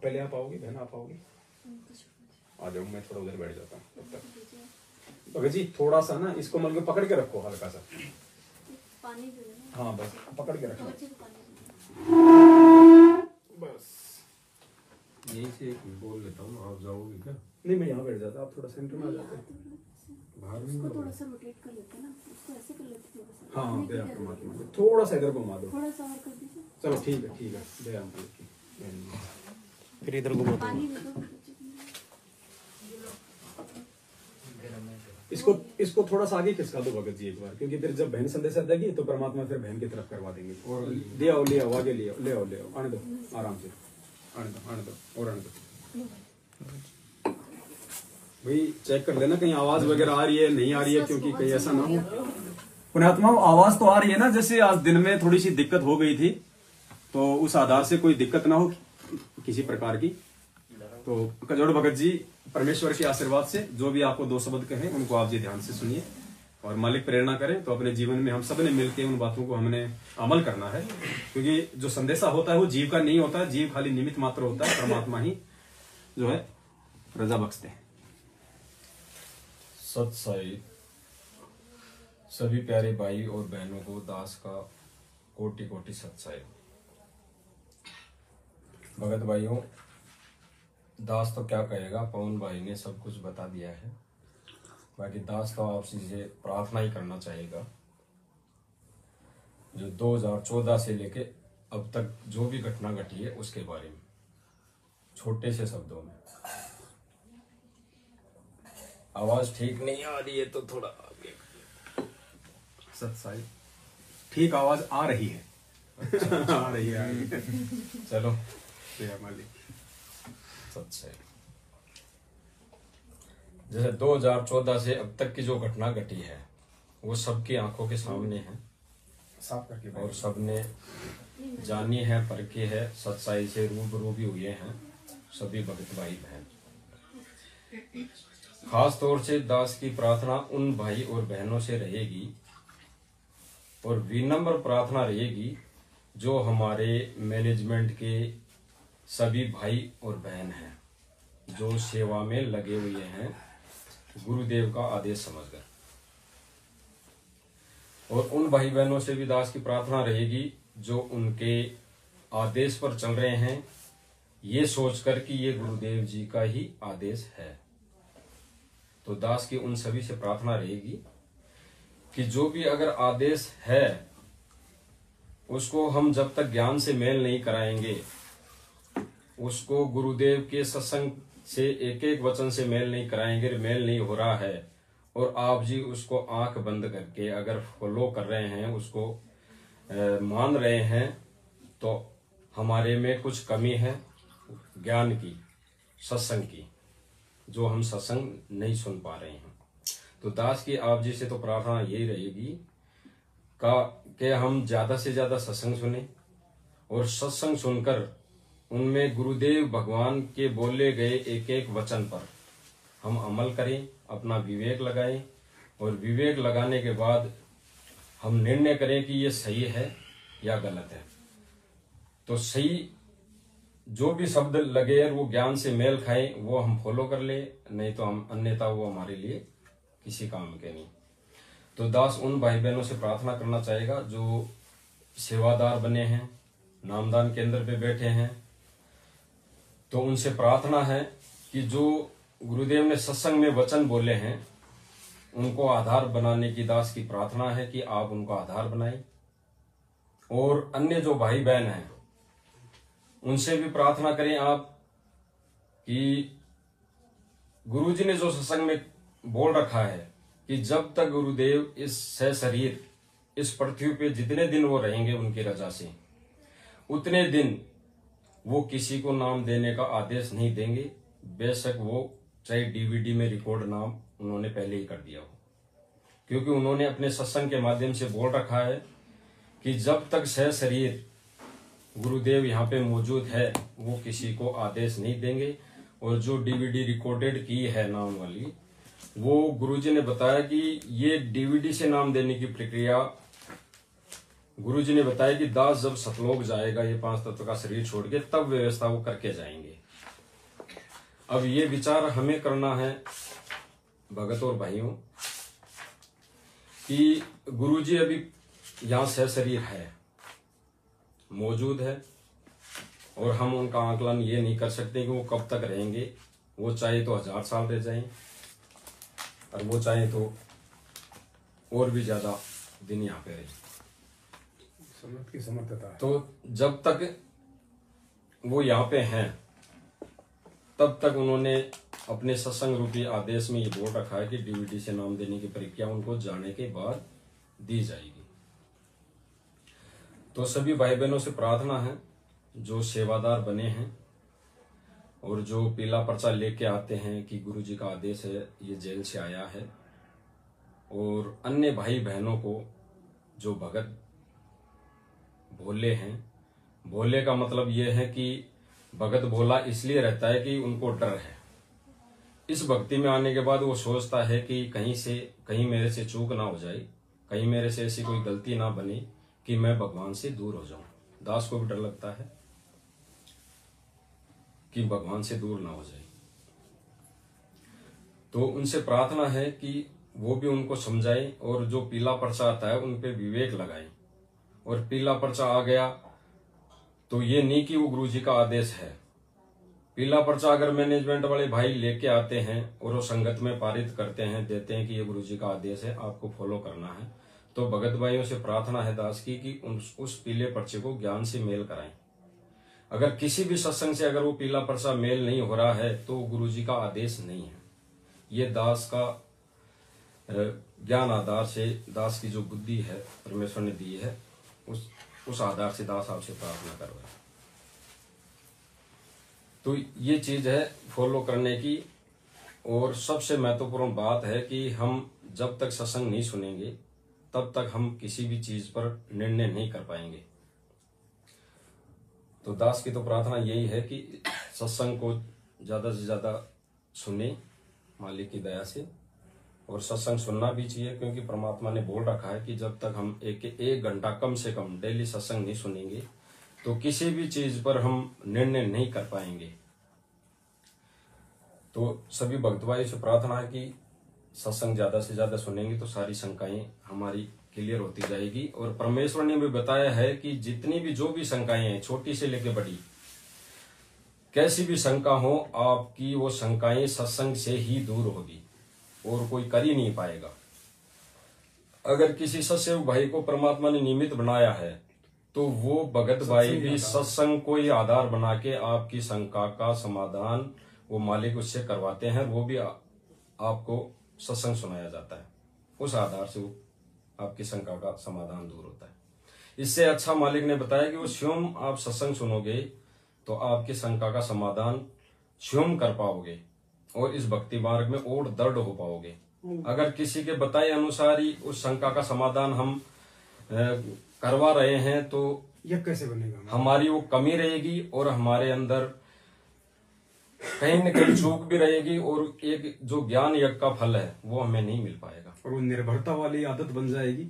पहले आप आओगी बहन, आप आओगी? आ जाओ, मैं थोड़ा उधर बैठ जाता हूँ तब तक। भगत जी थोड़ा सा ना इसको मतलब पकड़ के रखो हल्का सा पानी। हाँ बस पकड़ के रखो बस। यहीं से बोल लेता हूँ, आप जाओगे क्या? नहीं मैं यहाँ बैठ जाता, आप थोड़ा सेंटर में आ जाते। बाहर उसको थोड़ा सा रोटेट कर लेते ना, उसको ऐसे कर लेते थोड़ा सा। हाँ दया परमात्मा की, थोड़ा सा इधर घुमा दो। थोड़ा सा और कर दीजिए। चलो ठीक है दया मालिक की। फिर इधर घुमा दो। पानी दे दो। इसको थोड़ा सा आगे खिसका दो भगत जी एक बार, क्योंकि फिर जब बहन संदेशा देगी तो परमात्मा फिर बहन की तरफ करवा देंगे। और ले आओ आगे ले आओ आने दो आराम से, आने दो और आने दो भाई। चेक कर लेना कहीं आवाज वगैरह आ रही है नहीं आ रही है, क्योंकि कहीं ऐसा ना हो। पुण्यात्माओं आवाज तो आ रही है ना? जैसे आज दिन में थोड़ी सी दिक्कत हो गई थी, तो उस आधार से कोई दिक्कत ना हो किसी प्रकार की। तो कजोड़ भगत जी परमेश्वर के आशीर्वाद से जो भी आपको दो शब्द कहे उनको आप जी ध्यान से सुनिए, और मालिक प्रेरणा करें तो अपने जीवन में हम सब ने मिलकर उन बातों को हमने अमल करना है। क्योंकि जो संदेशा होता है वो जीव का नहीं होता, जीव खाली निमित्त मात्र होता है, परमात्मा ही जो है रजा बख्शते हैं। सत साई सभी प्यारे भाई और बहनों को दास का कोटि कोटि सत साई। भगत भाइयों, दास तो क्या कहेगा, पवन भाई ने सब कुछ बता दिया है। बाकी दास तो आपसे से प्रार्थना ही करना चाहेगा, जो 2014 से लेके अब तक जो भी घटना घटी है उसके बारे में छोटे से शब्दों में। आवाज ठीक नहीं आ रही है तो थोड़ा आगे। सत्साई ठीक आवाज आ रही है। अच्छा, आ रही है चलो मालिक। सत्साई जैसे 2014 से अब तक की जो घटना घटी है वो सबकी आंखों के सामने है, साफ करके और सबने जानी है, परखी है, सच्चाई से रूबरू भी हुए हैं सभी भगत भाई बहन। खास तौर से दास की प्रार्थना उन भाई और बहनों से रहेगी, और विनम्र प्रार्थना रहेगी जो हमारे मैनेजमेंट के सभी भाई और बहन हैं, जो सेवा में लगे हुए हैं गुरुदेव का आदेश समझकर। और उन भाई बहनों से भी दास की प्रार्थना रहेगी जो उनके आदेश पर चल रहे हैं, ये सोचकर कि ये गुरुदेव जी का ही आदेश है। तो दास की उन सभी से प्रार्थना रहेगी कि जो भी अगर आदेश है उसको हम जब तक ज्ञान से मेल नहीं कराएंगे, उसको गुरुदेव के सत्संग से एक एक वचन से मेल नहीं कराएंगे, मेल नहीं हो रहा है, और आप जी उसको आंख बंद करके अगर फॉलो कर रहे हैं, उसको मान रहे हैं, तो हमारे में कुछ कमी है ज्ञान की, सत्संग की, जो हम सत्संग नहीं सुन पा रहे हैं। तो दास की आप जी से तो प्रार्थना यही रहेगी कि हम ज्यादा से ज्यादा सत्संग सुने, और सत्संग सुनकर उनमें गुरुदेव भगवान के बोले गए एक एक वचन पर हम अमल करें, अपना विवेक लगाएं, और विवेक लगाने के बाद हम निर्णय करें कि ये सही है या गलत है। तो सही जो भी शब्द लगे और वो ज्ञान से मेल खाए वो हम फॉलो कर ले, नहीं तो हम अन्यथा वो हमारे लिए किसी काम के नहीं। तो दास उन भाई बहनों से प्रार्थना करना चाहेगा जो सेवादार बने हैं, नामदान केंद्र पे बैठे हैं, तो उनसे प्रार्थना है कि जो गुरुदेव ने सत्संग में वचन बोले हैं उनको आधार बनाने की दास की प्रार्थना है कि आप उनको आधार बनाएं। और अन्य जो भाई बहन हैं उनसे भी प्रार्थना करें आप कि गुरुजी ने जो सत्संग में बोल रखा है कि जब तक गुरुदेव इस शरीर इस पृथ्वी पे जितने दिन वो रहेंगे उनकी रजा से, उतने दिन वो किसी को नाम देने का आदेश नहीं देंगे, बेशक वो चाहे डीवीडी में रिकॉर्ड नाम उन्होंने पहले ही कर दिया हो, क्योंकि उन्होंने अपने सत्संग के माध्यम से बोल रखा है कि जब तक शरीर गुरुदेव यहाँ पे मौजूद है वो किसी को आदेश नहीं देंगे। और जो डीवीडी रिकॉर्डेड की है नाम वाली, वो गुरुजी ने बताया कि ये डीवीडी से नाम देने की प्रक्रिया गुरुजी ने बताया कि दास जब सतलोक जाएगा ये 5 तत्व का शरीर छोड़ के, तब व्यवस्था वो करके जाएंगे। अब ये विचार हमें करना है भगत और भाइयों कि गुरुजी अभी यहाँ सशरीर है, मौजूद है, और हम उनका आकलन ये नहीं कर सकते कि वो कब तक रहेंगे। वो चाहे तो 1000 साल रह जाएं और वो चाहे तो और भी ज्यादा दिन यहाँ पे रहे। की समर्थता है। तो जब तक वो यहाँ पे हैं तब तक उन्होंने अपने सत्संग रूपी आदेश में ये बोल रखा है कि डीवीडी से नाम देने की प्रक्रिया उनको जाने के बाद दी जाएगी। तो सभी भाई बहनों से प्रार्थना है जो सेवादार बने हैं और जो पीला पर्चा लेके आते हैं कि गुरुजी का आदेश है, ये जेल से आया है, और अन्य भाई बहनों को जो भगत भोले हैं, भोले का मतलब ये है कि भगत भोला इसलिए रहता है कि उनको डर है। इस भक्ति में आने के बाद वो सोचता है कि कहीं मेरे से चूक ना हो जाए, कहीं मेरे से ऐसी कोई गलती ना बने कि मैं भगवान से दूर हो जाऊं। दास को भी डर लगता है कि भगवान से दूर ना हो जाए। तो उनसे प्रार्थना है कि वो भी उनको समझाए और जो पीला पर्चा आता है उन पे विवेक लगाए। और पीला पर्चा आ गया तो ये नहीं कि वो गुरुजी का आदेश है। पीला पर्चा अगर मैनेजमेंट वाले भाई लेके आते हैं और वो संगत में पारित करते हैं, देते हैं कि ये गुरुजी का आदेश है, आपको फॉलो करना है, तो भगत भाइयों से प्रार्थना है दास की कि उस पीले पर्चे को ज्ञान से मेल कराएं। अगर किसी भी सत्संग से अगर वो पीला पर्चा मेल नहीं हो रहा है तो गुरुजी का आदेश नहीं है। ये दास का ज्ञान आधार से, दास की जो बुद्धि है परमेश्वर ने दी है, उस आधार से दास आपसे प्रार्थना कर रहा है। तो ये चीज है फॉलो करने की। और सबसे महत्वपूर्ण बात है कि हम जब तक सत्संग नहीं सुनेंगे तब तक हम किसी भी चीज पर निर्णय नहीं कर पाएंगे। तो दास की तो प्रार्थना यही है कि सत्संग को ज्यादा से ज्यादा सुने मालिक की दया से, और सत्संग सुनना भी चाहिए क्योंकि परमात्मा ने बोल रखा है कि जब तक हम एक घंटा कम से कम डेली सत्संग नहीं सुनेंगे तो किसी भी चीज पर हम निर्णय नहीं कर पाएंगे। तो सभी भक्त भाई से प्रार्थना है कि सत्संग ज्यादा से ज्यादा सुनेंगे तो सारी शंकाएं हमारी क्लियर होती जाएगी। और परमेश्वर ने भी बताया है कि जितनी भी जो भी शंकाएं हैं, छोटी से लेकर बड़ी, कैसी भी शंका हो, आपकी वो शंकाएं सत्संग से ही दूर होगी और कोई कर ही नहीं पाएगा। अगर किसी सत्संग भाई को परमात्मा ने निमित्त बनाया है तो वो भगत भाई भी सत्संग को ही आधार बना के आपकी शंका का समाधान वो मालिक उससे करवाते हैं। वो भी आपको सत्संग सुनाया जाता है, उस आधार से वो आपकी शंका का समाधान दूर होता है। इससे अच्छा मालिक ने बताया कि वो स्वयं आप सत्संग सुनोगे तो आपकी शंका का समाधान स्वयं कर पाओगे और इस भक्ति मार्ग में और दृढ़ हो पाओगे। अगर किसी के बताए अनुसार ही उस शंका का समाधान हम करवा रहे हैं तो यह कैसे बनेगा? हमारी वो कमी रहेगी और हमारे अंदर कहीं न कहीं चूक भी रहेगी और एक जो ज्ञान यज्ञ का फल है वो हमें नहीं मिल पाएगा और वो निर्भरता वाली आदत बन जाएगी।